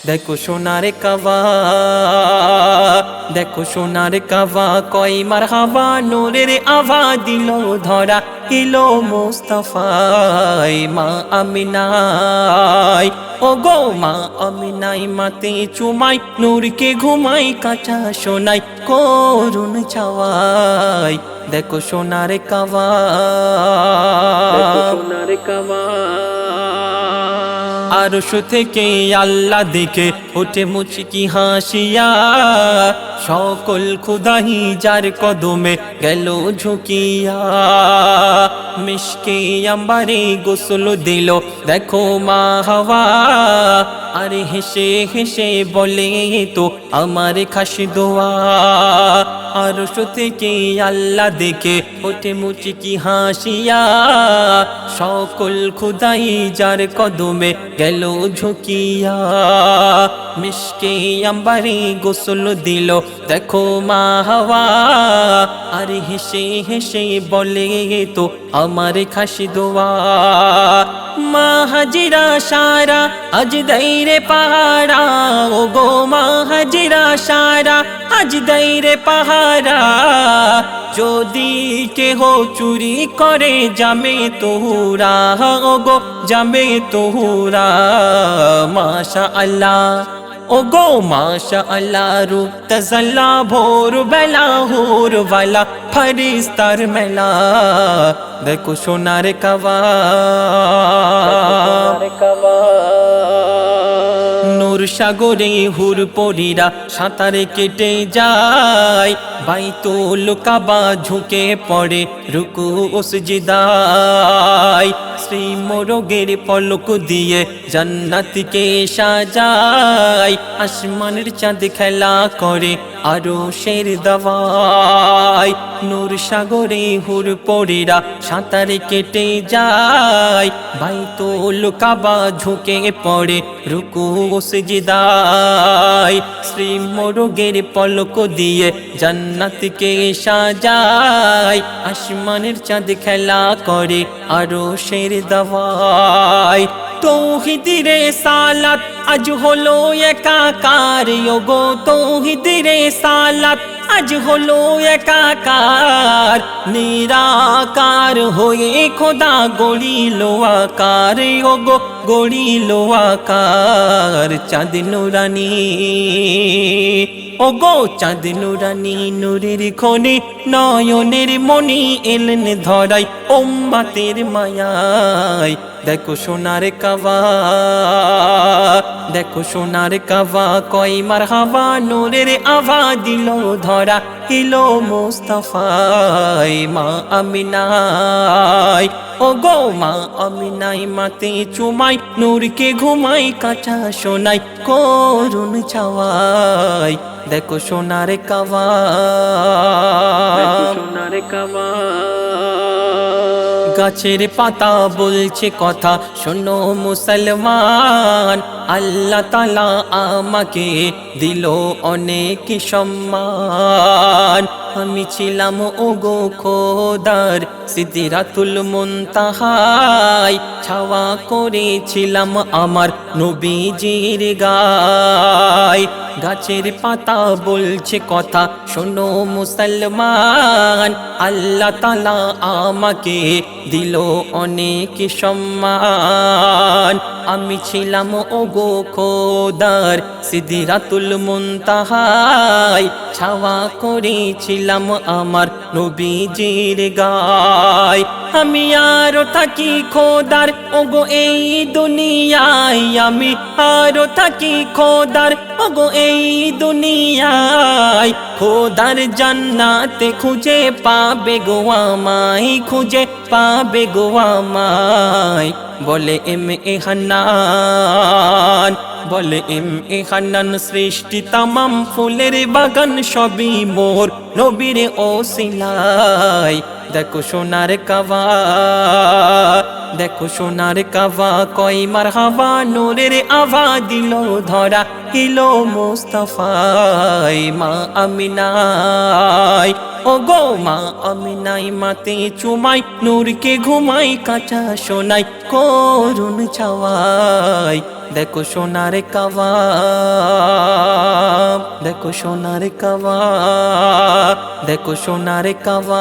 দেখো সোনার কাবা, দেখো সোনার কাবা, কয় মারহাবা নূরের আভা দিল ধরা, এলো মুস্তাফায় মা আমিনাই। ও গো মা আমিনাই মাতে চুমাই, নূরকে ঘুমাই কাঁচা সোনাই করুণ ছাওয়াই। দেখো সোনার কাবা, দেখো সোনার কাবা। আরশ থেকে আল্লাহ দেখে ওঠে মুচকি হাসিয়া, সকল খুদাহি যার কদমে গেল ঝুঁকিয়া। মিশকে আম্বারে গোসল দিল দেখো মা হাওয়া, আরে হেসে হেসে বলে তো আমার খাস দোয়া। আরশ থেকে আল্লাহ দেখে ওঠে মুচকি হাসিয়া, সকল খুদাই যার কদমে গেল ঝুঁকিয়া। মিশকে আম্বারে গোসল দিল দেখো মা হাওয়া, আরে হেসে হেসে বলে তো আমার খাসি দোয়া। মা হাজিরা সারা আজ দাইরে পাহারা, ও গো মা হাজিরা সারা আজ দাইরে পাহারা। যদি কেহ চুরি করে যাবে তোরা, ও গো যাবে তোরা। মাশা আল্লাহ, ও গো মাশা আল্লাহ, রূপ তাজাল্লা ভোর বেলা হোর वाला ফরিস্তার মেলা। দেখো সোনার কাবা, নূর সাগরে হুর পরীরা সাঁতারে কেটে যায়, বাইতুল কাবা ঝুঁকে পড়ে রুকু ও সিজদায়। শ্রী মোরগের পলক দিয়ে জান্নাতকে সাজায়, আসমানের চাঁদ খেলা করে আরশের দাওয়ায়। নূর সাগরে হুর পরীরা সাঁতারে কেটে যায়, বাইতুল কাবা ঝুঁকে পড়ে রুকু ও সিজদায়। শ্রী মোরগের পলক দিয়ে জান্নাতকে সাজায়, আসমানের চাঁদ খেলা করে আরশের দাওয়ায়। তৌহিদের সালাত আজ হলো একাকার, ও গো তৌহিদের সালাত আজ হলো একাকার। নিরাকার হয়ে খোদা গড়িল আকার, ও গো গড়িল আকার। চাঁদ নুরানি, ও গো চাঁদ নুরানি, নূরের খনি নয়নের মনি এলেন ধরাই উম্মতের মায়ায়। দেখো সোনার কাবা, দেখো সোনার কাবা, কয় মারহাবা নূরের আভা দিল ধরা, এলো মুস্তাফায় মা আমিনাই। ও গো মা আমিনাই মাতে চুমাই, নূরকে ঘুমাই কাঁচা সোনাই করুণ ছাওয়াই। দেখো সোনার কাবা, দেখো সোনার কাবা। গাছের পাতা বলছে কথা শোনো মুসলমান, আল্লাহ তাআলা আমাকে দিল অনেক সম্মান। আমি ছিলাম ওগো খোদার সিদরাতুল মুনতাহায়, ছাওয়া করেছিলাম আমার নবীজির গায়। গাছের পাতা বলছে কথা শোনো মুসলমান, আল্লাহ তাআলা আমাকে দিল অনেক সম্মান। আমি ছিলাম ওগো খোদার সিদরাতুল মুনতাহায়, ছাওয়া করেছিলাম আমার নবীজির গায়। আমি আরো থাকি খোদার ওগো এই দুনিয়ায়, আমি আরো থাকি খোদার ওগো এই দুনিয়ায়। খোদার জান্নাতে খুঁজে পাবে গো আমায়, খুঁজে পাবে গো আমায়। বলে এম এ হান্নান, বলে এম এ হান্নান, সৃষ্টি তামাম ফুলের বাগান সবই মোর নবীর ওসিলায়। দেখো সোনার কাবা, দেখো সোনার কাবা, কয় মারহাবা নূরের আভা দিল ধরা, এলো মুস্তাফায় মা আমিনাই। ও গো মা আমিনাই মাতে চুমাই, নূরকে ঘুমাই কাঁচা সোনাই করুণ ছাওয়াই। দেখো সোনার কাবাব, দেখো সোনার কাবাব, দেখো সোনার কাবাব।